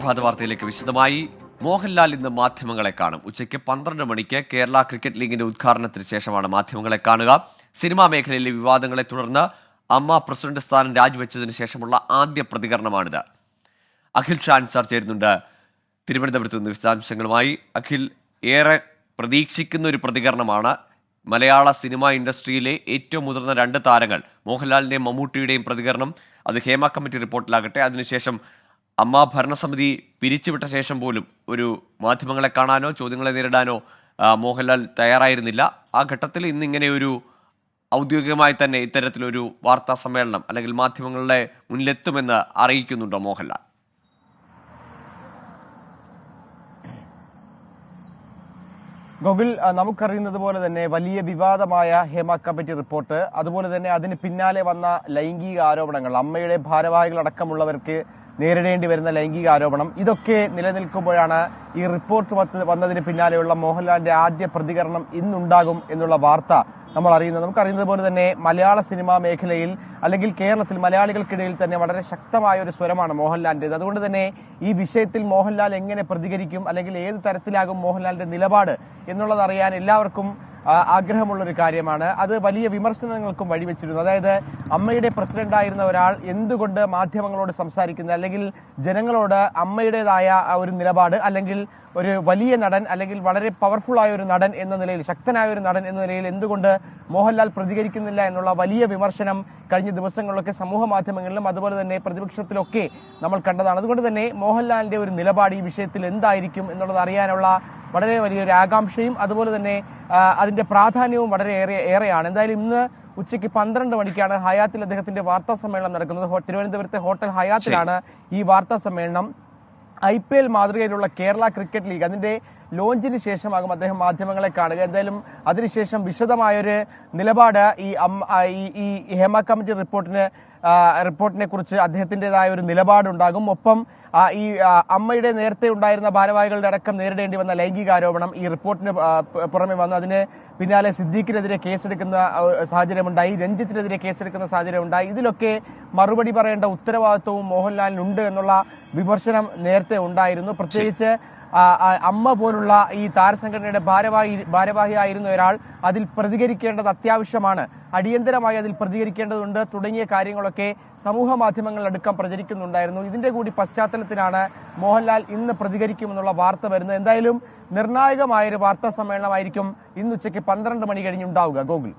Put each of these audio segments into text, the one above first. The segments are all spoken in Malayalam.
പ്രഭാത വാർത്തയിലേക്ക് വിശദമായി. മോഹൻലാൽ ഇന്ന് മാധ്യമങ്ങളെ കാണും. ഉച്ചയ്ക്ക് 12 മണിക്ക് കേരള ക്രിക്കറ്റ് ലീഗിന്റെ ഉദ്ഘാടനത്തിന് ശേഷമാണ് മാധ്യമങ്ങളെ കാണുക. സിനിമാ മേഖലയിലെ വിവാദങ്ങളെ തുടർന്ന് അമ്മ പ്രസിഡന്റ് സ്ഥാനം രാജിവെച്ചതിന് ശേഷമുള്ള ആദ്യ പ്രതികരണമാണിത്. അഖിൽ ഷാൻസാർ ചേരുന്നുണ്ട് തിരുവനന്തപുരത്ത് നിന്ന് വിശദാംശങ്ങളുമായി. അഖിൽ, ഏറെ പ്രതീക്ഷിക്കുന്ന ഒരു പ്രതികരണമാണ്. മലയാള സിനിമാ ഇൻഡസ്ട്രിയിലെ ഏറ്റവും മുതിർന്ന രണ്ട് താരങ്ങൾ, മോഹൻലാലിന്റെയും മമ്മൂട്ടിയുടെയും പ്രതികരണം, അത് ഹേമ കമ്മിറ്റി റിപ്പോർട്ടിലാകട്ടെ, അതിനുശേഷം അമ്മ ഭരണസമിതി പിരിച്ചുവിട്ട ശേഷം പോലും ഒരു മാധ്യമങ്ങളെ കാണാനോ ചോദ്യങ്ങളെ നേരിടാനോ മോഹൻലാൽ തയ്യാറായിരുന്നില്ല. ആ ഘട്ടത്തിൽ ഇന്നിങ്ങനെ ഒരു ഔദ്യോഗികമായി തന്നെ ഇത്തരത്തിലൊരു വാർത്താ സമ്മേളനം അല്ലെങ്കിൽ മാധ്യമങ്ങളുടെ മുന്നിലെത്തുമെന്ന് അറിയിക്കുന്നുണ്ടോ മോഹൻലാൽ? ഗോകുൽ, നമുക്കറിയുന്നത് പോലെ തന്നെ വലിയ വിവാദമായ ഹേമ കമ്മിറ്റി റിപ്പോർട്ട്, അതുപോലെ തന്നെ അതിന് പിന്നാലെ വന്ന ലൈംഗിക ആരോപണങ്ങൾ, അമ്മയുടെ ഭാരവാഹികളടക്കമുള്ളവർക്ക് നേരിടേണ്ടി വരുന്ന ലൈംഗിക ആരോപണം, ഇതൊക്കെ നിലനിൽക്കുമ്പോഴാണ് ഈ റിപ്പോർട്ട് വന്നതിന് പിന്നാലെയുള്ള മോഹൻലാലിന്റെ ആദ്യ പ്രതികരണം ഇന്നുണ്ടാകും എന്നുള്ള വാർത്ത നമ്മൾ അറിയുന്നത്. നമുക്കറിയുന്നത് പോലെ തന്നെ മലയാള സിനിമാ മേഖലയിൽ അല്ലെങ്കിൽ കേരളത്തിൽ മലയാളികൾക്കിടയിൽ തന്നെ വളരെ ശക്തമായ ഒരു സ്വരമാണ് മോഹൻലാലിൻ്റെത്. അതുകൊണ്ട് തന്നെ ഈ വിഷയത്തിൽ മോഹൻലാൽ എങ്ങനെ പ്രതികരിക്കും അല്ലെങ്കിൽ ഏത് തരത്തിലാകും മോഹൻലാലിന്റെ നിലപാട് എന്നുള്ളത് അറിയാൻ എല്ലാവർക്കും ആഗ്രഹമുള്ളൊരു കാര്യമാണ്. അത് വലിയ വിമർശനങ്ങൾക്കും വഴിവെച്ചിരുന്നു. അതായത് അമ്മയുടെ പ്രസിഡന്റായിരുന്ന ഒരാൾ എന്തുകൊണ്ട് മാധ്യമങ്ങളോട് സംസാരിക്കുന്നത്, അല്ലെങ്കിൽ ജനങ്ങളോട് അമ്മയുടേതായ ഒരു നിലപാട്, അല്ലെങ്കിൽ ഒരു വലിയ നടൻ അല്ലെങ്കിൽ വളരെ പവർഫുൾ ആയ ഒരു നടൻ എന്ന നിലയിൽ, ശക്തനായ ഒരു നടൻ എന്ന നിലയിൽ എന്തുകൊണ്ട് മോഹൻലാൽ പ്രതികരിക്കുന്നില്ല എന്നുള്ള വലിയ വിമർശനം കഴിഞ്ഞ ദിവസങ്ങളിലൊക്കെ സമൂഹ മാധ്യമങ്ങളിലും അതുപോലെ തന്നെ പ്രതിപക്ഷത്തിലൊക്കെ നമ്മൾ കണ്ടതാണ്. അതുകൊണ്ട് തന്നെ മോഹൻലാലിന്റെ ഒരു നിലപാട് ഈ വിഷയത്തിൽ എന്തായിരിക്കും എന്നുള്ളത് അറിയാനുള്ള വളരെ വലിയൊരു ആകാംക്ഷയും അതുപോലെ തന്നെ അതിന്റെ പ്രാധാന്യവും വളരെ ഏറെയാണ്. എന്തായാലും ഇന്ന് ഉച്ചയ്ക്ക് 12 മണിക്കാണ് ഹയാത്തിൽ അദ്ദേഹത്തിന്റെ വാർത്താ സമ്മേളനം നടക്കുന്നത്. തിരുവനന്തപുരത്തെ ഹോട്ടൽ ഹയാത്തിലാണ് ഈ വാർത്താ സമ്മേളനം. IPL മാതൃകയിലുള്ള കേരള ക്രിക്കറ്റ് ലീഗ് അതിന്റെ ലോഞ്ചിന് ശേഷമാകും അദ്ദേഹം മാധ്യമങ്ങളെ കാണുക. എന്തായാലും അതിനുശേഷം വിശദമായൊരു നിലപാട് ഈ ഹേമ കമ്മിറ്റി റിപ്പോർട്ടിനെ കുറിച്ച് അദ്ദേഹത്തിൻ്റെതായ ഒരു നിലപാടുണ്ടാകും. ഒപ്പം ഈ അമ്മയുടെ നേരത്തെ ഉണ്ടായിരുന്ന ഭാരവാഹികളുടെ അടക്കം നേരിടേണ്ടി വന്ന ലൈംഗിക ആരോപണം ഈ റിപ്പോർട്ടിന് പുറമെ വന്നു. അതിന് പിന്നാലെ സിദ്ദീഖിനെതിരെ കേസെടുക്കുന്ന സാഹചര്യമുണ്ടായി, രഞ്ജിത്തിനെതിരെ കേസെടുക്കുന്ന സാഹചര്യമുണ്ടായി. ഇതിലൊക്കെ മറുപടി പറയേണ്ട ഉത്തരവാദിത്വവും മോഹൻലാലിനുണ്ട് എന്നുള്ള വിമർശനം നേരത്തെ ഉണ്ടായിരുന്നു. പ്രത്യേകിച്ച് അമ്മ പോലുള്ള ഈ താരസംഘടനയുടെ ഭാരവാഹിയായിരുന്ന ഒരാൾ അതിൽ പ്രതികരിക്കേണ്ടത് അത്യാവശ്യമാണ്, അടിയന്തരമായി അതിൽ പ്രതികരിക്കേണ്ടതുണ്ട് തുടങ്ങിയ കാര്യങ്ങളൊക്കെ സമൂഹ മാധ്യമങ്ങളിലടക്കം പ്രചരിക്കുന്നുണ്ടായിരുന്നു. ഇതിന്റെ കൂടി പശ്ചാത്തലത്തിലാണ് മോഹൻലാൽ ഇന്ന് പ്രതികരിക്കുമെന്നുള്ള വാർത്ത വരുന്നത്. എന്തായാലും നിർണായകമായൊരു വാർത്താ സമ്മേളനമായിരിക്കും ഇന്ന് ഉച്ചയ്ക്ക് 12 മണി കഴിഞ്ഞുണ്ടാവുക. ഗോകുൽ,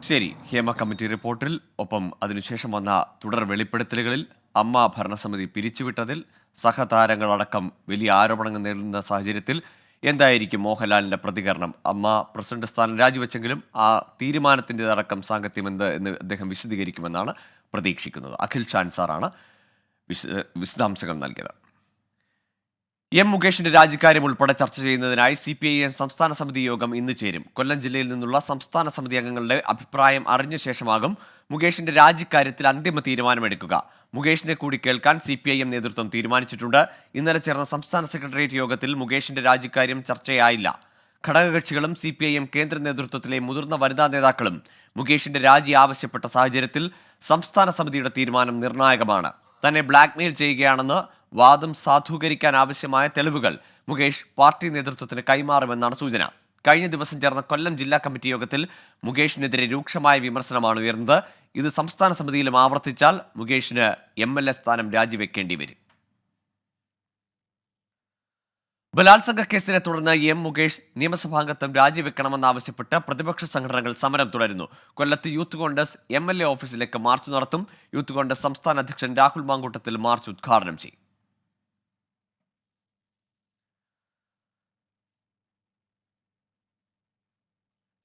ശരി. ഹേമ കമ്മിറ്റി റിപ്പോർട്ടിൽ ഒപ്പം അതിനുശേഷം വന്ന തുടർ വെളിപ്പെടുത്തലുകളിൽ അമ്മ ഭരണസമിതി പിരിച്ചുവിട്ടതിൽ സഹതാരങ്ങളടക്കം വലിയ ആരോപണങ്ങൾ നേരിടുന്ന സാഹചര്യത്തിൽ എന്തായിരിക്കും മോഹൻലാലിന്റെ പ്രതികരണം? അമ്മ പ്രസിഡന്റ് സ്ഥാനം രാജിവെച്ചെങ്കിലും ആ തീരുമാനത്തിൻ്റെതടക്കം സാങ്കത്യം എന്ന് അദ്ദേഹം വിശദീകരിക്കുമെന്നാണ് പ്രതീക്ഷിക്കുന്നത്. അഖിൽ ഷാൻസാറാണ് വിശദാംശങ്ങൾ നൽകിയത്. മുകേഷിന്റെ രാജിക്കാര്യം ഉൾപ്പെടെ ചർച്ച ചെയ്യുന്നതിനായി CPIM സംസ്ഥാന സമിതി യോഗം ഇന്ന് ചേരും. കൊല്ലം ജില്ലയിൽ നിന്നുള്ള സംസ്ഥാന സമിതി അംഗങ്ങളുടെ അഭിപ്രായം അറിഞ്ഞ ശേഷമാകും മുകേഷിന്റെ രാജിക്കാര്യത്തിൽ അന്തിമ തീരുമാനമെടുക്കുക. മുകേഷിനെ കൂടി കേൾക്കാൻ CPIM നേതൃത്വം തീരുമാനിച്ചിട്ടുണ്ട്. ഇന്നലെ ചേർന്ന സംസ്ഥാന സെക്രട്ടേറിയറ്റ് യോഗത്തിൽ മുകേഷിന്റെ രാജിക്കാര്യം ചർച്ചയായില്ല. ഘടകകക്ഷികളും CPIM കേന്ദ്ര നേതൃത്വത്തിലെ മുതിർന്ന വനിതാ നേതാക്കളും മുകേഷിന്റെ രാജി ആവശ്യപ്പെട്ട സാഹചര്യത്തിൽ സംസ്ഥാന സമിതിയുടെ തീരുമാനം നിർണായകമാണ്. തന്നെ ബ്ലാക്ക്മെയിൽ ചെയ്യുകയാണെന്ന് വാദം സാധൂകരിക്കാൻ ആവശ്യമായ തെളിവുകൾ മുകേഷ് പാർട്ടി നേതൃത്വത്തിന് കൈമാറുമെന്നാണ് സൂചന. കഴിഞ്ഞ ദിവസം ചേർന്ന കൊല്ലം ജില്ലാ കമ്മിറ്റി യോഗത്തിൽ മുകേഷിനെതിരെ രൂക്ഷമായ വിമർശനമാണ് ഉയർന്നത്. ഇത് സംസ്ഥാന സമിതിയിലും ആവർത്തിച്ചാൽ മുകേഷിന് MLA സ്ഥാനം രാജിവെക്കേണ്ടി വരും. ബലാത്സംഗ കേസിനെ തുടർന്ന് മുകേഷ് നിയമസഭാംഗത്വം രാജിവെക്കണമെന്നാവശ്യപ്പെട്ട് പ്രതിപക്ഷ സംഘടനകൾ സമരം തുടരുന്നു. കൊല്ലത്ത് യൂത്ത് കോൺഗ്രസ് MLA ഓഫീസിലേക്ക് മാർച്ച് നടത്തും. യൂത്ത് കോൺഗ്രസ് സംസ്ഥാന അധ്യക്ഷൻ രാഹുൽ മാങ്കൂട്ടത്തിൽ മാർച്ച് ഉദ്ഘാടനം ചെയ്യും.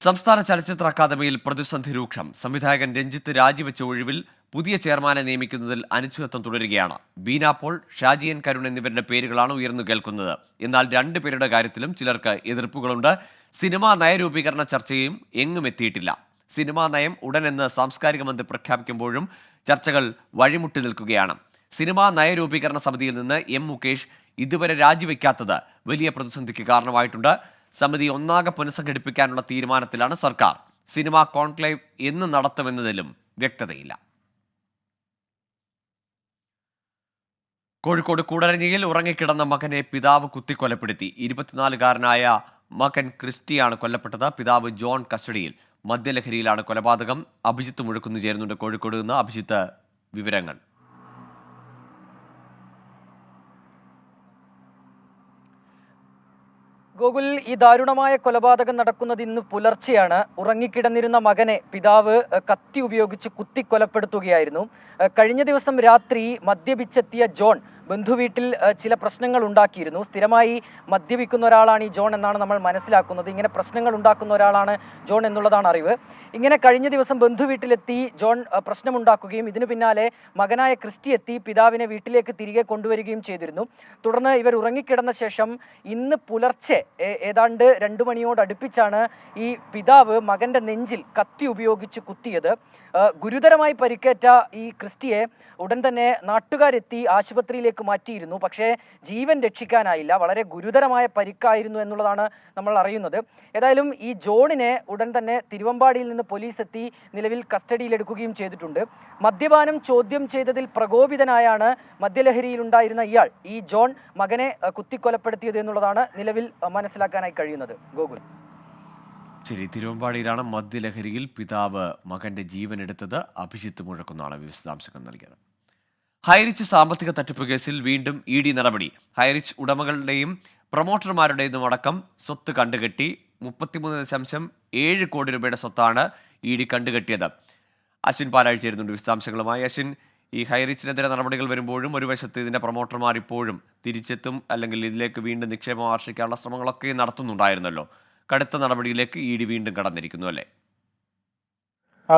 സംസ്ഥാന ചലച്ചിത്ര അക്കാദമിയിൽ പ്രതിസന്ധി രൂക്ഷം. സംവിധായകൻ രഞ്ജിത്ത് രാജിവെച്ച ഒഴിവിൽ പുതിയ ചെയർമാനെ നിയമിക്കുന്നതിൽ അനിശ്ചിതത്വം തുടരുകയാണ്. ബീന പോൾ, ഷാജി N കരുൺ എന്നിവരുടെ പേരുകളാണ് ഉയർന്നു കേൾക്കുന്നത്. എന്നാൽ 2 പേരുടെ കാര്യത്തിലും ചിലർക്ക് എതിർപ്പുകളുണ്ട്. സിനിമാ നയരൂപീകരണ ചർച്ചയും എങ്ങും എത്തിയിട്ടില്ല. സിനിമാ നയം ഉടനെന്ന് സാംസ്കാരിക മന്ത്രി പ്രഖ്യാപിക്കുമ്പോഴും ചർച്ചകൾ വഴിമുട്ടി നിൽക്കുകയാണ്. സിനിമാ നയരൂപീകരണ സമിതിയിൽ നിന്ന് മുകേഷ് ഇതുവരെ രാജിവെക്കാത്തത് വലിയ പ്രതിസന്ധിക്ക് കാരണമായിട്ടുണ്ട്. സമിതി ഒന്നാകെ പുനഃസംഘടിപ്പിക്കാനുള്ള തീരുമാനത്തിലാണ് സർക്കാർ. സിനിമാ കോൺക്ലേവ് എന്ന് നടത്തുമെന്നതിലും വ്യക്തതയില്ല. കോഴിക്കോട് കൂടരഞ്ഞിയിൽ ഉറങ്ങിക്കിടന്ന മകനെ പിതാവ് കുത്തിക്കൊലപ്പെടുത്തി. 24-കാരനായ മകൻ ക്രിസ്റ്റിയാണ് കൊല്ലപ്പെട്ടത്. പിതാവ് ജോൺ കസ്റ്റഡിയിൽ. മദ്യലഹരിയിലാണ് കൊലപാതകം. അഭിജിത്ത് മുഴക്കുന്നു ചേരുന്നുണ്ട് കോഴിക്കോട് നിന്ന്. അഭിജിത്ത്, വിവരങ്ങൾ. ഗോകുൽ, ഈ ദാരുണമായ കൊലപാതകം നടക്കുന്നത് ഇന്ന് പുലർച്ചെയാണ്. ഉറങ്ങിക്കിടന്നിരുന്ന മകനെ പിതാവ് കത്തി ഉപയോഗിച്ച് കുത്തിക്കൊലപ്പെടുത്തുകയായിരുന്നു. കഴിഞ്ഞ ദിവസം രാത്രി മദ്യപിച്ചെത്തിയ ജോൺ ബന്ധുവീട്ടിൽ ചില പ്രശ്നങ്ങൾ ഉണ്ടാക്കിയിരുന്നു. സ്ഥിരമായി മദ്യപിക്കുന്ന ഒരാളാണ് ഈ ജോൺ എന്നാണ് നമ്മൾ മനസ്സിലാക്കുന്നത്. ഇങ്ങനെ പ്രശ്നങ്ങൾ ഉണ്ടാക്കുന്ന ഒരാളാണ് ജോൺ എന്നുള്ളതാണ് അറിവ്. ഇങ്ങനെ കഴിഞ്ഞ ദിവസം ബന്ധുവീട്ടിലെത്തി ജോൺ പ്രശ്നമുണ്ടാക്കുകയും ഇതിനു പിന്നാലെ മകനായ ക്രിസ്റ്റി എത്തി പിതാവിനെ വീട്ടിലേക്ക് തിരികെ കൊണ്ടുവരികയും ചെയ്തിരുന്നു. തുടർന്ന് ഇവർ ഉറങ്ങിക്കിടന്ന ശേഷം ഇന്ന് പുലർച്ചെ ഏതാണ്ട് 2 മണിയോടടുപ്പിച്ചാണ് ഈ പിതാവ് മകന്റെ നെഞ്ചിൽ കത്തി ഉപയോഗിച്ച് കുത്തിയത്. ഗുരുതരമായി പരിക്കേറ്റ ഈ ക്രിസ്റ്റിയെ ഉടൻ തന്നെ നാട്ടുകാരെത്തി ആശുപത്രിയിലേക്ക് മാറ്റിയിരുന്നു. പക്ഷേ ജീവൻ രക്ഷിക്കാനായില്ല. വളരെ ഗുരുതരമായ പരിക്കായിരുന്നു എന്നുള്ളതാണ് നമ്മൾ അറിയുന്നത്. ഏതായാലും ഈ ജോണിനെ ഉടൻ തന്നെ തിരുവമ്പാടിയിൽ നിന്ന് പോലീസ് എത്തി നിലവിൽ കസ്റ്റഡിയിലെടുക്കുകയും ചെയ്തിട്ടുണ്ട്. മദ്യപാനം ചോദ്യം ചെയ്തതിൽ പ്രകോപിതനായാണ് മദ്യലഹരിയിലുണ്ടായിരുന്ന ഇയാൾ ഈ ജോൺ മകനെ കുത്തിക്കൊലപ്പെടുത്തിയത് എന്നുള്ളതാണ് നിലവിൽ മനസ്സിലാക്കാനായി കഴിയുന്നത്. ഗോകുൽ, ശരി, തിരുവമ്പാടിയിലാണ് മദ്യലഹരിയിൽ പിതാവ് മകന്റെ ജീവൻ എടുത്തത്. അഭിജിത്ത് മുഴക്കുന്നാണ് വിശദാംശങ്ങൾ നൽകിയത്. ഹൈറിച്ച് സാമ്പത്തിക തട്ടിപ്പ് കേസിൽ വീണ്ടും ED നടപടി. ഹൈറിച്ച് ഉടമകളുടെയും പ്രൊമോട്ടർമാരുടേതും അടക്കം സ്വത്ത് കണ്ടുകെട്ടി. 33.7 കോടി രൂപയുടെ സ്വത്താണ് ED കണ്ടുകെട്ടിയത്. അശ്വിൻ പാലാഴി ചേരുന്നുണ്ട് വിശദാംശങ്ങളുമായി. അശ്വിൻ, ഈ ഹൈറിച്ചിനെതിരെ നടപടികൾ വരുമ്പോഴും ഒരു വശത്ത് ഇതിന്റെ പ്രൊമോട്ടർമാർ ഇപ്പോഴും തിരിച്ചെത്തും, അല്ലെങ്കിൽ ഇതിലേക്ക് വീണ്ടും നിക്ഷേപം ആകർഷിക്കാനുള്ള ശ്രമങ്ങളൊക്കെ നടത്തുന്നുണ്ടായിരുന്നല്ലോ. കടുത്ത നടപടിയിലേക്ക് ED വീണ്ടും കടന്നിരിക്കുന്നു അല്ലേ?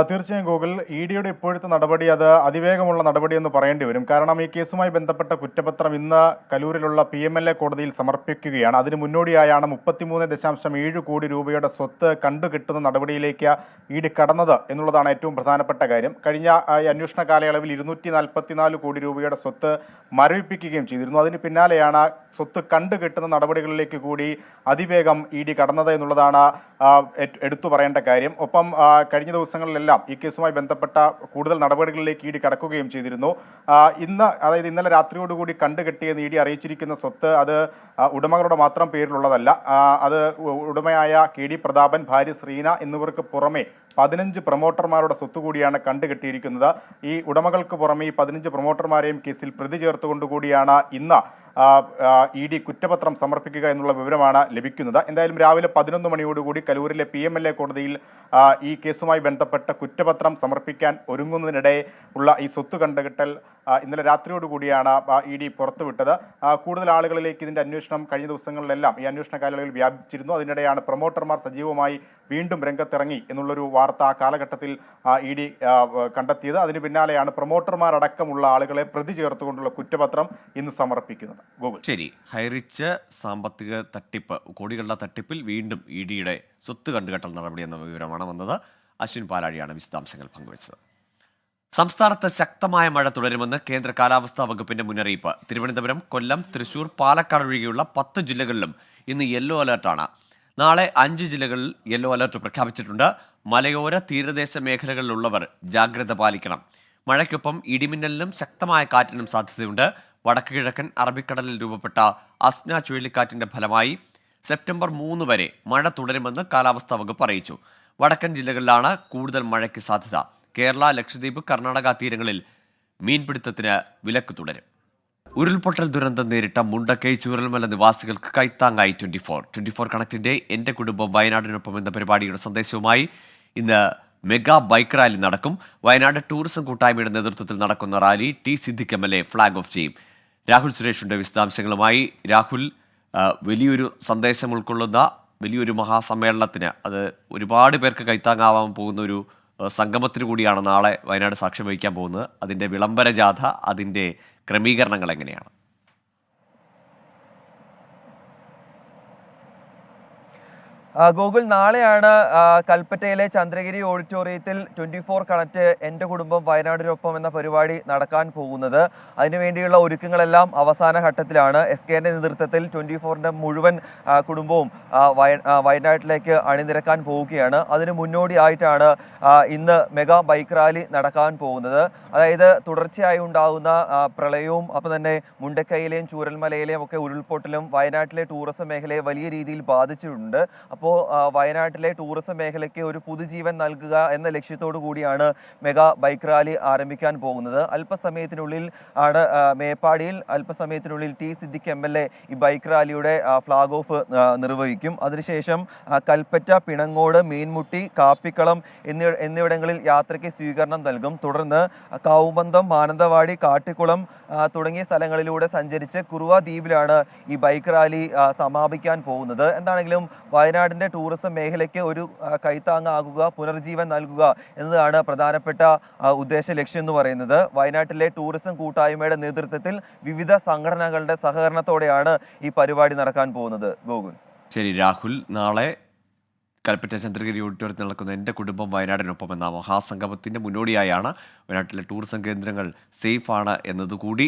തീർച്ചയായും ഗൂഗിൾ, EDയുടെ ഇപ്പോഴത്തെ നടപടി അത് അതിവേഗമുള്ള നടപടി എന്ന് പറയേണ്ടി വരും. കാരണം ഈ കേസുമായി ബന്ധപ്പെട്ട കുറ്റപത്രം ഇന്ന് കലൂരിലുള്ള PMLA കോടതിയിൽ സമർപ്പിക്കുകയാണ്. അതിന് മുന്നോടിയായാണ് 33.7 കോടി രൂപയുടെ സ്വത്ത് കണ്ടുകിട്ടുന്ന നടപടിയിലേക്ക് ED കടന്നത് എന്നുള്ളതാണ് ഏറ്റവും പ്രധാനപ്പെട്ട കാര്യം. കഴിഞ്ഞ അന്വേഷണ കാലയളവിൽ 244 കോടി രൂപയുടെ സ്വത്ത് മരവിപ്പിക്കുകയും ചെയ്തിരുന്നു. അതിന് പിന്നാലെയാണ് സ്വത്ത് കണ്ടുകിട്ടുന്ന നടപടികളിലേക്ക് കൂടി അതിവേഗം ED കടന്നത് എന്നുള്ളതാണ് എടുത്തു പറയേണ്ട കാര്യം. ഒപ്പം കഴിഞ്ഞ ദിവസങ്ങളിൽ ഈ കേസുമായി ബന്ധപ്പെട്ട കൂടുതൽ നടപടികളിലേക്ക് ED കടക്കുകയും ചെയ്തിരുന്നു. ഇന്നലെ രാത്രിയോടുകൂടി കണ്ടുകെട്ടിയെന്ന് ED അറിയിച്ചിരിക്കുന്ന സ്വത്ത് അത് ഉടമകളുടെ മാത്രം പേരിലുള്ളതല്ല. അത് ഉടമയായ KD പ്രതാപൻ, ഭാര്യ ശ്രീന എന്നിവർക്ക് പുറമെ 15 പ്രൊമോട്ടർമാരുടെ സ്വത്ത് കൂടിയാണ് കണ്ടുകെട്ടിയിരിക്കുന്നത്. ഈ ഉടമകൾക്ക് പുറമെ ഈ 15 പ്രൊമോട്ടർമാരെയും കേസിൽ പ്രതി ചേർത്തുകൊണ്ടുകൂടിയാണ് ഇന്ന് ED കുറ്റപത്രം സമർപ്പിക്കുക എന്നുള്ള വിവരമാണ് ലഭിക്കുന്നത്. എന്തായാലും രാവിലെ 11 മണിയോടുകൂടി കലൂരിലെ PMLA കോടതിയിൽ ഈ കേസുമായി ബന്ധപ്പെട്ട കുറ്റപത്രം സമർപ്പിക്കാൻ ഒരുങ്ങുന്നതിനിടെ ഉള്ള ഈ സ്വത്ത് കണ്ടുകെട്ടൽ ഇന്നലെ രാത്രിയോടുകൂടിയാണ് ED പുറത്തുവിട്ടത്. കൂടുതൽ ആളുകളിലേക്ക് ഇതിന്റെ അന്വേഷണം കഴിഞ്ഞ ദിവസങ്ങളിലെല്ലാം ഈ അന്വേഷണ കാലയളവിൽ വ്യാപിച്ചിരുന്നു. അതിനിടെയാണ് പ്രൊമോട്ടർമാർ സജീവമായി വീണ്ടും രംഗത്തിറങ്ങി എന്നുള്ളൊരു വാർത്ത ആ കാലഘട്ടത്തിൽ ED കണ്ടെത്തിയത്. അതിന് പിന്നാലെയാണ് പ്രൊമോട്ടർമാരടക്കമുള്ള ആളുകളെ പ്രതി ചേർത്തുകൊണ്ടുള്ള കുറ്റപത്രം ഇന്ന് സമർപ്പിക്കുന്നത്. ഗൂഗിൾ, ശരി, ഹൈറിച്ച് സാമ്പത്തിക തട്ടിപ്പ്, കോടികളുടെ തട്ടിപ്പിൽ വീണ്ടും EDയുടെ സ്വത്ത് കണ്ടുകെട്ടൽ നടപടി എന്ന വിവരമാണ് വന്നത്. അശ്വിൻ പാലാഴിയാണ് വിശദാംശങ്ങൾ പങ്കുവച്ചത്. സംസ്ഥാനത്ത് ശക്തമായ മഴ തുടരുമെന്ന് കേന്ദ്ര കാലാവസ്ഥാ വകുപ്പിന്റെ മുന്നറിയിപ്പ്. തിരുവനന്തപുരം, കൊല്ലം, തൃശൂർ, പാലക്കാട് ഒഴികെയുള്ള 10 ജില്ലകളിലും ഇന്ന് യെല്ലോ അലർട്ടാണ്. നാളെ 5 ജില്ലകളിൽ യെല്ലോ അലർട്ട് പ്രഖ്യാപിച്ചിട്ടുണ്ട്. മലയോര തീരദേശ മേഖലകളിലുള്ളവർ ജാഗ്രത പാലിക്കണം. മഴയ്ക്കൊപ്പം ഇടിമിന്നലിനും ശക്തമായ കാറ്റിനും സാധ്യതയുണ്ട്. വടക്ക് കിഴക്കൻ അറബിക്കടലിൽ രൂപപ്പെട്ട അസ്ന ചുഴലിക്കാറ്റിന്റെ ഫലമായി സെപ്റ്റംബർ 3 വരെ മഴ തുടരുമെന്ന് കാലാവസ്ഥാ വകുപ്പ് അറിയിച്ചു. വടക്കൻ ജില്ലകളിലാണ് കൂടുതൽ മഴയ്ക്ക് സാധ്യത. കേരള, ലക്ഷദ്വീപ്, കർണാടക തീരങ്ങളിൽ മീൻപിടുത്തത്തിന് വിലക്ക് തുടരും. ഉരുൾപൊട്ടൽ ദുരന്തം നേരിട്ട മുണ്ടക്കൈ ചൂരൽമല നിവാസികൾക്ക് കൈത്താങ്ങായി 24 കണക്റ്റിന്റെ എന്റെ കുടുംബം വയനാടിനൊപ്പം എന്ന പരിപാടിയുടെ സന്ദേശവുമായി ഇന്ന് മെഗാ ബൈക്ക് റാലി നടക്കും. വയനാട് ടൂറിസം കൂട്ടായ്മയുടെ നേതൃത്വത്തിൽ നടക്കുന്ന rally T Siddique MLA flag off ചെയ്യും. രാഹുൽ സുരേഷിന്റെ വിശദാംശങ്ങളുമായി. രാഹുൽ, വലിയൊരു സന്ദേശം ഉൾക്കൊള്ളുന്ന വലിയൊരു മഹാസമ്മേളനത്തിന്, അത് ഒരുപാട് പേർക്ക് കൈത്താങ്ങാവാൻ പോകുന്ന ഒരു സംഗമത്തിന് കൂടിയാണ് നാളെ വയനാട് സാക്ഷ്യം വഹിക്കാൻ പോകുന്നത്. അതിൻ്റെ വിളംബര ജാഥ, അതിൻ്റെ ക്രമീകരണങ്ങൾ എങ്ങനെയാണ്? ഗോകുൽ, നാളെയാണ് കൽപ്പറ്റയിലെ ചന്ദ്രഗിരി ഓഡിറ്റോറിയത്തിൽ 24 കണക്റ്റ് എൻ്റെ കുടുംബം വയനാടിനൊപ്പം എന്ന പരിപാടി നടക്കാൻ പോകുന്നത്. അതിനുവേണ്ടിയുള്ള ഒരുക്കങ്ങളെല്ലാം അവസാന ഘട്ടത്തിലാണ്. SKന്റെ നേതൃത്വത്തിൽ 24ന്റെ മുഴുവൻ കുടുംബവും വയനാട്ടിലേക്ക് അണിനിരക്കാൻ പോവുകയാണ്. അതിന് മുന്നോടിയായിട്ടാണ് ഇന്ന് മെഗാ ബൈക്ക് റാലി നടക്കാൻ പോകുന്നത്. അതായത് തുടർച്ചയായി ഉണ്ടാകുന്ന പ്രളയവും അപ്പം തന്നെ മുണ്ടക്കൈയിലെയും ചൂരൽമലയിലെയും ഒക്കെ ഉരുൾപൊട്ടലും വയനാട്ടിലെ ടൂറിസം മേഖലയെ വലിയ രീതിയിൽ ബാധിച്ചിട്ടുണ്ട്. അപ്പോൾ വയനാട്ടിലെ ടൂറിസം മേഖലയ്ക്ക് ഒരു പുതുജീവൻ നൽകുക എന്ന ലക്ഷ്യത്തോടു കൂടിയാണ് മെഗാ ബൈക്ക് റാലി ആരംഭിക്കാൻ പോകുന്നത്. അല്പസമയത്തിനുള്ളിൽ ആണ് മേപ്പാടിയിൽ ടി സിദ്ദിഖ് MLA ഈ ബൈക്ക് റാലിയുടെ ഫ്ലാഗ് ഓഫ് നിർവഹിക്കും. അതിനുശേഷം കൽപ്പറ്റ, പിണങ്ങോട്, മീൻമുട്ടി, കാപ്പിക്കളം എന്നിവിടങ്ങളിൽ യാത്രയ്ക്ക് സ്വീകരണം നൽകും. തുടർന്ന് കൗമന്തം, മാനന്തവാടി, കാട്ടിക്കുളം തുടങ്ങിയ സ്ഥലങ്ങളിലൂടെ സഞ്ചരിച്ച് കുറുവ ദ്വീപിലാണ് ഈ ബൈക്ക് റാലി സമാപിക്കാൻ പോകുന്നത്. എന്താണെങ്കിലും വയനാടിൻ്റെ ടൂറിസം മേഖലയ്ക്ക് ഒരു കൈത്താങ്ങാകുക, പുനർജീവൻ നൽകുക എന്നതാണ് പ്രധാനപ്പെട്ട ഉദ്ദേശ ലക്ഷ്യം എന്ന് പറയുന്നത്. വയനാട്ടിലെ ടൂറിസം കൂട്ടായ്മയുടെ നേതൃത്വത്തിൽ വിവിധ സംഘടനകളുടെ സഹകരണത്തോടെയാണ് ഈ പരിപാടി നടക്കാൻ പോകുന്നത്. ഗോകുൽ. ശരി രാഹുൽ, നാളെ കൽപ്പറ്റ ചന്ദ്രഗിരി ഓഡിറ്റോറിയത്തിൽ നടക്കുന്ന എൻ്റെ കുടുംബം വയനാടിനൊപ്പം എന്ന മഹാസംഗമത്തിൻ്റെ മുന്നോടിയായാണ് വയനാട്ടിലെ ടൂറിസം കേന്ദ്രങ്ങൾ സേഫാണ് എന്നതുകൂടി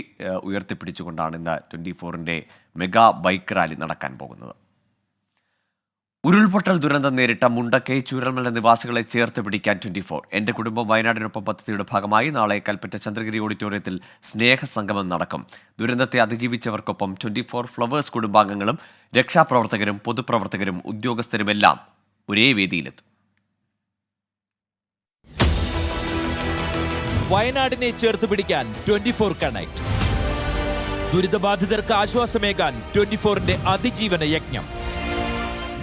ഉയർത്തിപ്പിടിച്ചുകൊണ്ടാണ് ഇന്ന് 24ൻ്റെ മെഗാ ബൈക്ക് റാലി നടക്കാൻ പോകുന്നത്. ഉരുൾപൊട്ടൽ ദുരന്തം നേരിട്ട മുണ്ടക്കൈ, ചൂരൽമല നിവാസികളെ ചേർത്ത് പിടിക്കാൻ 24 എൻ്റെ കുടുംബം വയനാടിനൊപ്പം പദ്ധതിയുടെ ഭാഗമായി നാളെ കൽപ്പറ്റ ചന്ദ്രഗിരി ഓഡിറ്റോറിയത്തിൽ സ്നേഹസംഗമം നടക്കും. ദുരന്തത്തെ അതിജീവിച്ചവർക്കൊപ്പം 24 ഫ്ലവേഴ്സ് കുടുംബാംഗങ്ങളും രക്ഷാപ്രവർത്തകരും പൊതുപ്രവർത്തകരും ഉദ്യോഗസ്ഥരുമെല്ലാം ഒരേ വേദിയിലെത്തും. വയനാടിനെ ചേർത്ത് പിടിക്കാൻ 24 കണക്ട്. ദുരിതബാധിതർക്ക് ആശ്വാസമേകാൻ 24ന്റെ അതിജീവന യജ്ഞം.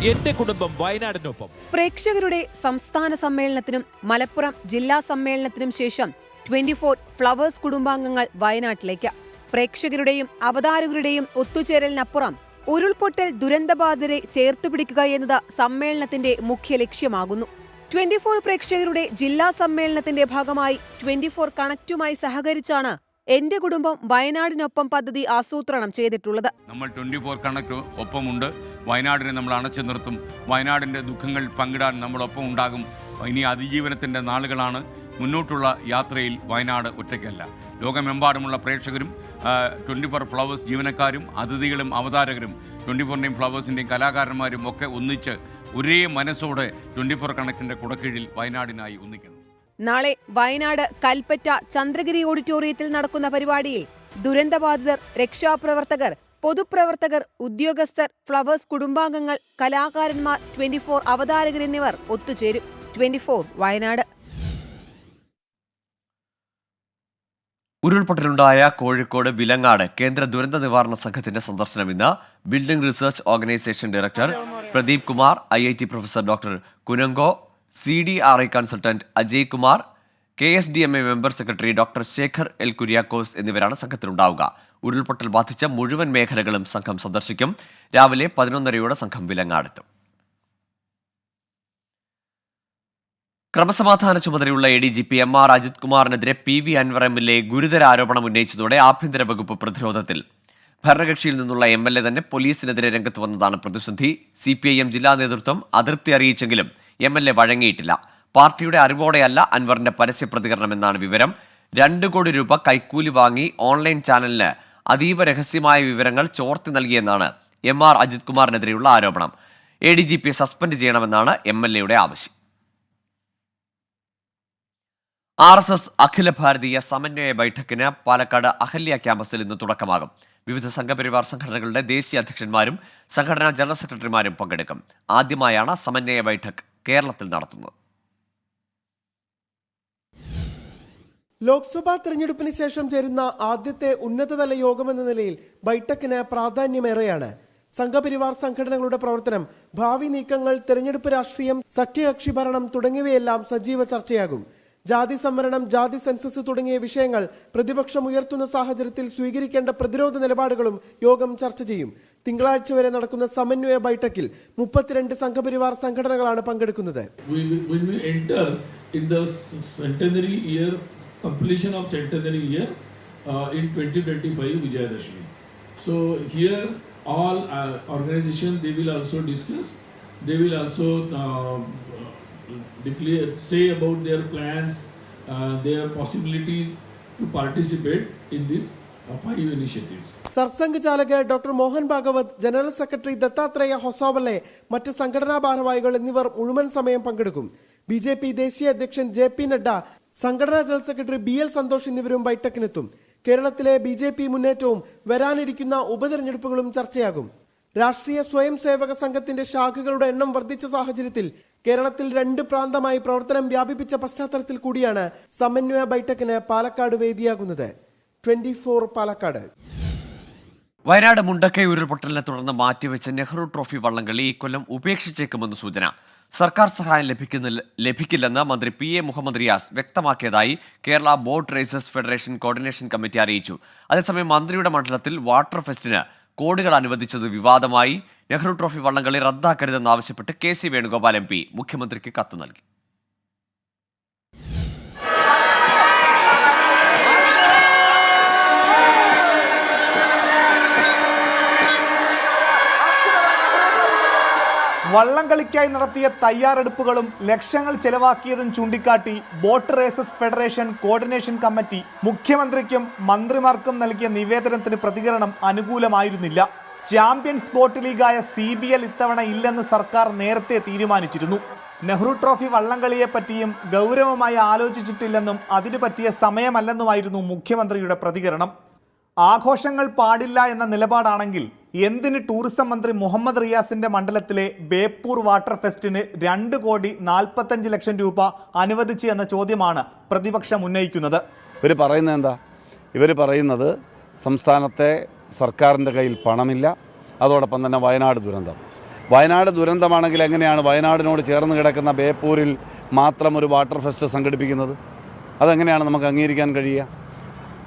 എന്റെ കുടുംബം വയനാടിനൊപ്പം. പ്രേക്ഷകരുടെ സംസ്ഥാന സമ്മേളനത്തിനും മലപ്പുറം ജില്ലാ സമ്മേളനത്തിനും ശേഷം 24 ഫ്ലവേഴ്സ് കുടുംബാംഗങ്ങൾ വയനാട്ടിലേക്ക്. പ്രേക്ഷകരുടെയും അവതാരകരുടെയും ഒത്തുചേരലിനപ്പുറം ഉരുൾപൊട്ടൽ ദുരന്തബാധിതരെ ചേർത്തുപിടിക്കുക എന്നത് സമ്മേളനത്തിന്റെ മുഖ്യ ലക്ഷ്യമാകുന്നു. 24 പ്രേക്ഷകരുടെ ജില്ലാ സമ്മേളനത്തിന്റെ ഭാഗമായി 24 കണക്റ്റുമായി സഹകരിച്ചാണ് എന്റെ കുടുംബം വയനാടിനൊപ്പം പദ്ധതി ആസൂത്രണം ചെയ്തിട്ടുള്ളത്. നമ്മൾ 24 കണക്ട് ഒപ്പമുണ്ട്. വയനാടിനെ നമ്മൾ അണച്ചു നിർത്തും. വയനാടിൻ്റെ ദുഃഖങ്ങൾ പങ്കിടാൻ നമ്മളൊപ്പം ഉണ്ടാകും. ഇനി അതിജീവനത്തിൻ്റെ നാളുകളാണ്. മുന്നോട്ടുള്ള യാത്രയിൽ വയനാട് ഒറ്റയ്ക്കല്ല. ലോകമെമ്പാടുമുള്ള പ്രേക്ഷകരും 24 ഫ്ലവേഴ്സ് ജീവനക്കാരും അതിഥികളും അവതാരകരും 24ൻ്റെയും ഫ്ലവേഴ്സിൻ്റെയും കലാകാരന്മാരും ഒക്കെ ഒന്നിച്ച് ഒരേ മനസ്സോടെ 24 കണക്കിൻ്റെ കുടക്കീഴിൽ വയനാടിനായി ഒന്നിക്കണം. നാളെ വയനാട് കൽപ്പറ്റ ചന്ദ്രഗിരി ഓഡിറ്റോറിയത്തിൽ നടക്കുന്ന പരിപാടിയിൽ ദുരന്തബാധിതർ, രക്ഷാപ്രവർത്തകർ, പൊതുപ്രവർത്തകർ, ഉദ്യോഗസ്ഥർ, ഫ്ലവേഴ്സ് കുടുംബാംഗങ്ങൾ, കലാകാരന്മാർ, 24 അവതാരകർ എന്നിവർ ഒത്തുചേരും. 24 വയനാട്. ഉരുൾപൊട്ടലുണ്ടായ കോഴിക്കോട് വിലങ്ങാട് കേന്ദ്ര ദുരന്ത നിവാരണ സംഘത്തിന്റെ സന്ദർശനം ഇന്ന്. Building research organisation director Pradeep Kumar, IIT professor doctor Kanungo, CDRI consultant Ajay Kumar, KSDMA member secretary doctor Shekhar L Kuriakose എന്നിവരാണ് സംഘത്തിലുണ്ടാവുക. ഉരുൾപൊട്ടൽ ബാധിച്ച മുഴുവൻ മേഖലകളും സംഘം സന്ദർശിക്കും. രാവിലെ 11:30 സംഘം വിലങ്ങാടെത്തും. ക്രമസമാധാന ചുമതലയുള്ള ADGP MR Ajith കുമാറിനെതിരെ PV Anwar MLA ഗുരുതര ആരോപണം ഉന്നയിച്ചതോടെ ആഭ്യന്തര വകുപ്പ് പ്രതിരോധത്തിൽ. ഭരണകക്ഷിയിൽ നിന്നുള്ള MLA തന്നെ പോലീസിനെതിരെ രംഗത്ത് വന്നതാണ് പ്രതിസന്ധി. CPIM ജില്ലാ നേതൃത്വം അതൃപ്തി അറിയിച്ചെങ്കിലും MLA വഴങ്ങിയിട്ടില്ല. പാർട്ടിയുടെ അറിവോടെയല്ല അൻവറിന്റെ പരസ്യ പ്രതികരണമെന്നാണ് വിവരം. 2 കോടി രൂപ കൈക്കൂലി വാങ്ങി ഓൺലൈൻ ചാനലിന് അതീവ രഹസ്യമായ വിവരങ്ങൾ ചോർത്തി നൽകിയെന്നാണ് MR അജിത് കുമാറിനെതിരെയുള്ള ആരോപണം. ADGPയെ സസ്പെൻഡ് ചെയ്യണമെന്നാണ് MLAയുടെ ആവശ്യം. RSS അഖില ഭാരതീയ സമന്വയ ബൈഠക്കിന് പാലക്കാട് അഹല്യ ക്യാമ്പസിൽ ഇന്ന് തുടക്കമാകും. വിവിധ സംഘപരിവാർ സംഘടനകളുടെ ദേശീയ അധ്യക്ഷന്മാരും സംഘടനാ ജനറൽ സെക്രട്ടറിമാരും പങ്കെടുക്കും. ആദ്യമായാണ് സമന്വയ ബൈഠക് കേരളത്തിൽ നടത്തുന്നത്. ലോക്സഭാ തെരഞ്ഞെടുപ്പിന് ശേഷം ചേരുന്ന ആദ്യത്തെ ഉന്നതതല യോഗമെന്ന നിലയിൽ ബൈഠക്കിന് പ്രാധാന്യമേറെയാണ്. സംഘപരിവാർ സംഘടനകളുടെ പ്രവർത്തനം, ഭാവി നീക്കങ്ങൾ, തെരഞ്ഞെടുപ്പ് രാഷ്ട്രീയം, സഖ്യകക്ഷി ഭരണം തുടങ്ങിയവയെല്ലാം സജീവ ചർച്ചയാകും. ജാതി സംവരണം, ജാതി സെൻസസ് തുടങ്ങിയ വിഷയങ്ങൾ പ്രതിപക്ഷം ഉയർത്തുന്ന സാഹചര്യത്തിൽ സ്വീകരിക്കേണ്ട പ്രതിരോധ നിലപാടുകളും യോഗം ചർച്ച ചെയ്യും. തിങ്കളാഴ്ച വരെ നടക്കുന്ന സമന്വയ ബൈഠക്കിൽ 32 സംഘപരിവാർ സംഘടനകളാണ് പങ്കെടുക്കുന്നത്. Completion of centenary year in 2025 Vijayadashmi. So here all organizations, they will also discuss they will also say about their plans, their possibilities to participate in these 5 initiatives. Sarsanghchalak doctor Mohan Bhagwat, general secretary Dattatreya Hosabale, മറ്റ് സംഘടനാ ഭാരവാഹികൾ എന്നിവർ മുഴുവൻ സമയം പങ്കെടുക്കും. BJP ദേശീയ അധ്യക്ഷൻ JP നഡ്ഡ, സംഘടനാ ജനറൽ സെക്രട്ടറി BL സന്തോഷ് എന്നിവരും ബൈഠക്കിനെത്തും. കേരളത്തിലെ BJP മുന്നേറ്റവും വരാനിരിക്കുന്ന ഉപതെരഞ്ഞെടുപ്പുകളും ചർച്ചയാകും. രാഷ്ട്രീയ സ്വയം സേവക സംഘത്തിന്റെ ശാഖകളുടെ എണ്ണം വർദ്ധിച്ച സാഹചര്യത്തിൽ കേരളത്തിൽ 2 പ്രാന്തമായി പ്രവർത്തനം വ്യാപിപ്പിച്ച പശ്ചാത്തലത്തിൽ കൂടിയാണ് സമന്വയ ബൈഠക്കിന് പാലക്കാട് വേദിയാകുന്നത്. 24 പാലക്കാട്. വയനാട് മുണ്ടക്കൈ ഉരുൾപൊട്ടലിനെ തുടർന്ന് മാറ്റിവെച്ച നെഹ്റു ട്രോഫി വള്ളംകളി ഇക്കൊല്ലം ഉപേക്ഷിച്ചേക്കുമെന്ന് സൂചന. സർക്കാർ സഹായം ലഭിക്കില്ലെന്ന് മന്ത്രി PA മുഹമ്മദ് റിയാസ് വ്യക്തമാക്കിയതായി Kerala boat racers federation coordination committee അറിയിച്ചു. അതേസമയം മന്ത്രിയുടെ മണ്ഡലത്തിൽ വാട്ടർ ഫെസ്റ്റിന് കോടികൾ അനുവദിച്ചത് വിവാദമായി. നെഹ്റു ട്രോഫി വള്ളംകളി റദ്ദാക്കരുതെന്നാവശ്യപ്പെട്ട് KC വേണുഗോപാൽ MP മുഖ്യമന്ത്രിക്ക് കത്ത് നൽകി. വള്ളംകളിക്കായി നടത്തിയ തയ്യാറെടുപ്പുകളും ലക്ഷങ്ങൾ ചെലവാക്കിയതും ചൂണ്ടിക്കാട്ടി boat races federation coordination committee മുഖ്യമന്ത്രിക്കും മന്ത്രിമാർക്കും നൽകിയ നിവേദനത്തിന് പ്രതികരണം അനുകൂലമായിരുന്നില്ല. ചാമ്പ്യൻസ് ബോട്ട് ലീഗായ CBL ഇത്തവണ ഇല്ലെന്ന് സർക്കാർ നേരത്തെ തീരുമാനിച്ചിരുന്നു. നെഹ്റു ട്രോഫി വള്ളംകളിയെപ്പറ്റിയും ഗൗരവമായി ആലോചിച്ചിട്ടില്ലെന്നും അതിനു പറ്റിയ സമയമല്ലെന്നുമായിരുന്നു മുഖ്യമന്ത്രിയുടെ പ്രതികരണം. ആഘോഷങ്ങൾ പാടില്ല എന്ന നിലപാടാണെങ്കിൽ എന്തിന് ടൂറിസം മന്ത്രി മുഹമ്മദ് റിയാസിന്റെ മണ്ഡലത്തിലെ ബേപ്പൂർ വാട്ടർ ഫെസ്റ്റിന് 2,45 ലക്ഷം രൂപ അനുവദിച്ചു എന്ന ചോദ്യമാണ് പ്രതിപക്ഷം ഉന്നയിക്കുന്നത്. ഇവർ പറയുന്നത് എന്താ? ഇവർ പറയുന്നത് സംസ്ഥാനത്തെ സർക്കാരിൻ്റെ കയ്യിൽ പണമില്ല, അതോടൊപ്പം തന്നെ വയനാട് ദുരന്തമാണെങ്കിൽ എങ്ങനെയാണ് വയനാടിനോട് ചേർന്ന് കിടക്കുന്ന ബേപ്പൂരിൽ മാത്രം ഒരു വാട്ടർ ഫെസ്റ്റ് സംഘടിപ്പിക്കുന്നത്? അതെങ്ങനെയാണ് നമുക്ക് അംഗീകരിക്കാൻ കഴിയുക?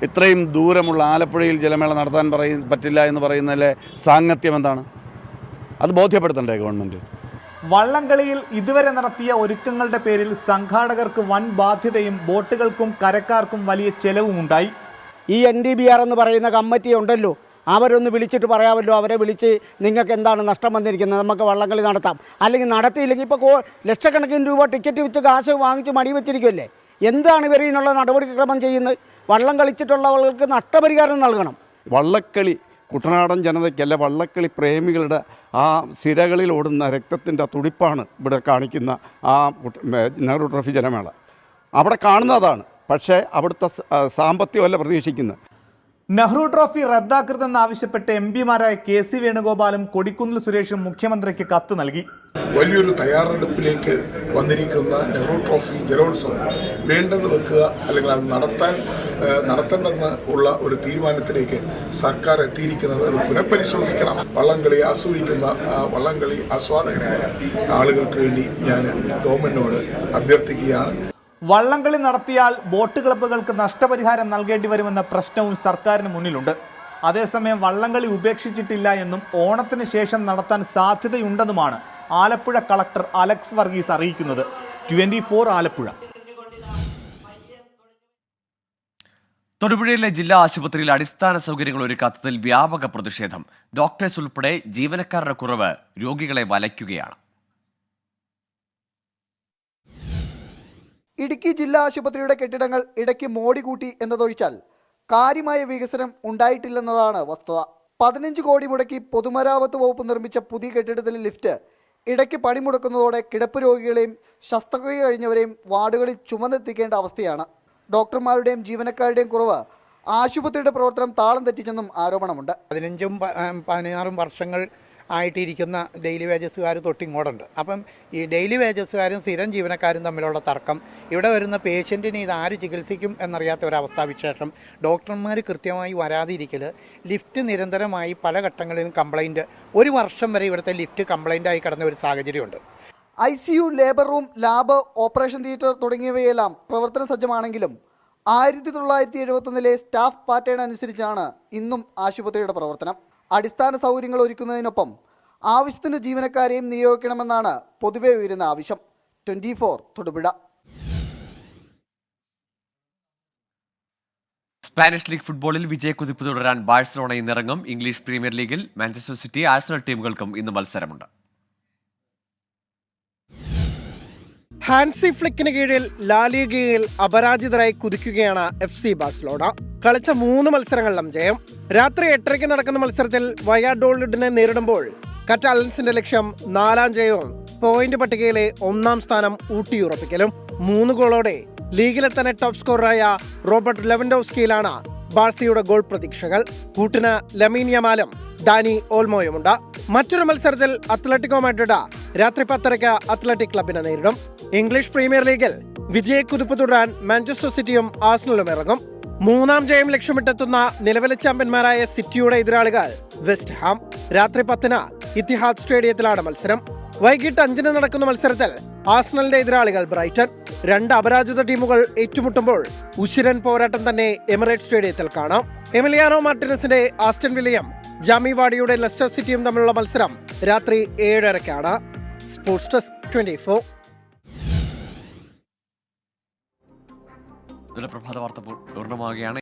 ഇത്രയും ദൂരമുള്ള ആലപ്പുഴയിൽ ജലമേള നടത്താൻ പറ്റില്ല എന്ന് പറയുന്നതിലെ സാങ്കത്യം എന്താണ്? അത് ബോധ്യപ്പെടുത്തണ്ടേ ഗവൺമെൻറ്? വള്ളംകളിയിൽ ഇതുവരെ നടത്തിയ ഒരുക്കങ്ങളുടെ പേരിൽ സംഘാടകർക്ക് വൻ ബാധ്യതയും ബോട്ടുകൾക്കും കരക്കാർക്കും വലിയ ചെലവുമുണ്ടായി. ഈ NDBR എന്ന് പറയുന്ന കമ്മിറ്റി ഉണ്ടല്ലോ, അവരൊന്ന് വിളിച്ചിട്ട് പറയാമല്ലോ, അവരെ വിളിച്ച് നിങ്ങൾക്ക് എന്താണ് നഷ്ടം വന്നിരിക്കുന്നത്, നമുക്ക് വള്ളംകളി നടത്താം. അല്ലെങ്കിൽ നടത്തിയില്ലെങ്കിൽ ഇപ്പോൾ ലക്ഷക്കണക്കിന് രൂപ ടിക്കറ്റ് വെച്ച് കാശ് വാങ്ങിച്ച് മടി വെച്ചിരിക്കുമല്ലേ. എന്താണ് ഇവർ ഇതിനുള്ള നടപടിക്രമം ചെയ്യുന്നത്? വള്ളം കളിച്ചിട്ടുള്ളവർക്ക് നഷ്ടപരിഹാരം നൽകണം. വള്ളക്കളി കുട്ടനാടൻ ജനതയ്ക്കല്ല, വള്ളക്കളി പ്രേമികളുടെ ആ സിരകളിൽ ഓടുന്ന രക്തത്തിൻ്റെ തുടിപ്പാണ് ഇവിടെ കാണിക്കുന്ന ആ നെഹ്റു ട്രോഫി ജലമേള. അവിടെ കാണുന്നതാണ്, പക്ഷേ അവിടുത്തെ സാമ്പത്തികമല്ല പ്രതീക്ഷിക്കുന്നത്. നെഹ്റു ട്രോഫി റദ്ദാക്കരുതെന്നാവശ്യപ്പെട്ട് MPമാരായ KC വേണുഗോപാലും കൊടിക്കുന്നിൽ സുരേഷും മുഖ്യമന്ത്രിക്ക് കത്ത് നൽകി. വലിയൊരു തയ്യാറെടുപ്പിലേക്ക് വന്നിരിക്കുന്ന നെഹ്റു ട്രോഫി ജലോത്സവം വേണ്ടെന്ന് വെക്കുക, അല്ലെങ്കിൽ അത് നടത്തേണ്ടെന്ന് ഉള്ള ഒരു തീരുമാനത്തിലേക്ക് സർക്കാർ എത്തിയിരിക്കുന്നത് അത് പുനഃപരിശോധിക്കണം. വള്ളംകളി ആസ്വദിക്കുന്ന വള്ളംകളി ആസ്വാദകരായ ആളുകൾക്ക് വേണ്ടി ഞാൻ ഗവൺമെന്റിനോട് അഭ്യർത്ഥിക്കുകയാണ്. വള്ളംകളി നടത്തിയാൽ ബോട്ട് ക്ലബ്ബുകൾക്ക് നഷ്ടപരിഹാരം നൽകേണ്ടി വരുമെന്ന പ്രശ്നവും സർക്കാരിന് മുന്നിലുണ്ട്. അതേസമയം വള്ളംകളി ഉപേക്ഷിച്ചിട്ടില്ല എന്നും ഓണത്തിന് ശേഷം നടത്താൻ സാധ്യതയുണ്ടെന്നുമാണ് ആലപ്പുഴ കളക്ടർ അലക്സ് വർഗീസ് അറിയിക്കുന്നത്. 24 ആലപ്പുഴ. തൊടുപുഴയിലെ ജില്ലാ ആശുപത്രിയിൽ അടിസ്ഥാന സൗകര്യങ്ങൾ ഒരുക്കാത്തതിൽ വ്യാപക പ്രതിഷേധം. ഡോക്ടേഴ്സ് ഉൾപ്പെടെ ജീവനക്കാരുടെ കുറവ് രോഗികളെ വലയ്ക്കുകയാണ്. ഇടുക്കി ജില്ലാ ആശുപത്രിയുടെ കെട്ടിടങ്ങൾ ഇടയ്ക്ക് മോടി കൂട്ടി എന്നതൊഴിച്ചാൽ കാര്യമായ വികസനം ഉണ്ടായിട്ടില്ലെന്നതാണ് വസ്തുത. 15 കോടി മുടക്കി പൊതുമരാമത്ത് വകുപ്പ് നിർമ്മിച്ച പുതിയ കെട്ടിടത്തിലെ ലിഫ്റ്റ് ഇടയ്ക്ക് പണിമുടക്കുന്നതോടെ കിടപ്പ് രോഗികളെയും ശസ്ത്രക്രിയ കഴിഞ്ഞവരെയും വാർഡുകളിൽ ചുമന്നെത്തിക്കേണ്ട അവസ്ഥയാണ്. ഡോക്ടർമാരുടെയും ജീവനക്കാരുടെയും കുറവ് ആശുപത്രിയുടെ പ്രവർത്തനം താളം തെറ്റിച്ചെന്നും ആരോപണമുണ്ട്. 15-16 വർഷങ്ങൾ ആയിട്ടിരിക്കുന്ന ഡെയിലി വേജസുകാർ തൊട്ടിങ്ങോട്ടുണ്ട്. അപ്പം ഈ ഡെയിലി വേജസുകാരും സ്ഥിരം ജീവനക്കാരും തമ്മിലുള്ള തർക്കം, ഇവിടെ വരുന്ന പേഷ്യൻറ്റിനെ ഇത് ആര് ചികിത്സിക്കും എന്നറിയാത്ത ഒരവസ്ഥാവിശേഷം, ഡോക്ടർമാർ കൃത്യമായി വരാതിരിക്കൽ, ലിഫ്റ്റ് നിരന്തരമായി പല ഘട്ടങ്ങളിലും കംപ്ലൈൻറ്റ്, 1 വർഷം വരെ ഇവിടുത്തെ ലിഫ്റ്റ് കംപ്ലൈൻ്റായി കിടന്ന ഒരു സാഹചര്യമുണ്ട്. ICU, labour room, lab, operation theatre തുടങ്ങിയവയെല്ലാം പ്രവർത്തന സജ്ജമാണെങ്കിലും 1971 സ്റ്റാഫ് പാറ്റേൺ അനുസരിച്ചാണ് ഇന്നും ആശുപത്രിയുടെ പ്രവർത്തനം. അടിസ്ഥാന സൗകര്യങ്ങൾ ഒരുക്കുന്നതിനൊപ്പം ആവശ്യത്തിന് ജീവനക്കാരെയും നിയോഗിക്കണമെന്നാണ് പൊതുവെ ഉയരുന്ന ആവശ്യം. 24 തൊടുപുഴ. സ്പാനിഷ് ലീഗ് ഫുട്ബോളിൽ വിജയക്കുതിപ്പ് തുടരാൻ ബാഴ്സലോണ ഇന്നിറങ്ങും. ഇംഗ്ലീഷ് പ്രീമിയർ ലീഗിൽ മാഞ്ചസ്റ്റർ സിറ്റി, ആഴ്സണൽ ടീമുകൾക്കും ഇന്ന് മത്സരമുണ്ട്. ഹാൻസി ഫ്ലിക്കിന് കീഴിൽ ലാലിഗയിൽ അപരാജിതരായി കുതിക്കുകയാണ് FC ബാഴ്സലോണ. കളിച്ച 3 മത്സരങ്ങളിലും ജയം. രാത്രി 8:30 നടക്കുന്ന മത്സരത്തിൽ വയാഡോളിഡിനെ നേരിടുമ്പോൾ കറ്റാലൻസിന്റെ ലക്ഷ്യം 4ാം ജയവും പോയിന്റ് പട്ടികയിലെ 1ാം സ്ഥാനം ഊട്ടിയുറപ്പിക്കലും. 3 ഗോളോടെ ലീഗിലെ തന്നെ ടോപ്പ് സ്കോററായ റോബർട്ട് ലെവൻഡോവ്സ്കിയിലാണ് ബാഴ്സയുടെ ഗോൾ പ്രതീക്ഷകൾ. കൂട്ടിന് ലമീൻ യമാലും ഡാനി ഓൾമോയുമുണ്ട്. മറ്റൊരു മത്സരത്തിൽ അത്ലറ്റിക്കോ മാഡ്രിഡ് രാത്രി 10:30 അത്ലറ്റിക് ക്ലബിനെ നേരിടും. ഇംഗ്ലീഷ് പ്രീമിയർ ലീഗിൽ വിജയക്കുതിപ്പ് തുടരാൻ മാഞ്ചസ്റ്റർ സിറ്റിയും ആഴ്സണലും ഇറങ്ങും. 3ാം ജയം ലക്ഷ്യമിട്ടെത്തുന്ന നിലവിലെ ചാമ്പ്യന്മാരായ സിറ്റിയുടെ എതിരാളികൾ വെസ്റ്റ് ഹാം. രാത്രി 10-ന് ഇത്തിഹാദ് സ്റ്റേഡിയത്തിലാണ് മത്സരം. വൈകിട്ട് 5-ന് നടക്കുന്ന മത്സരത്തിൽ ആഴ്സണലിന്റെ എതിരാളികൾ ബ്രൈറ്റൺ. 2 അപരാജിത ടീമുകൾ ഏറ്റുമുട്ടുമ്പോൾ ഉശിരൻ പോരാട്ടം തന്നെ എമിറേറ്റ് സ്റ്റേഡിയത്തിൽ കാണാം. എമിലിയാനോ മാർട്ടിനസിന്റെ ആസ്റ്റൺ വില്ലയും ജാമി വാഡിയുടെ ലെസ്റ്റർ സിറ്റിയും തമ്മിലുള്ള മത്സരം രാത്രി 7:30-ക്കാണ്. Sports desk 24. പ്രഭാത വാർത്ത പൂർണ്ണമാവുകയാണ്.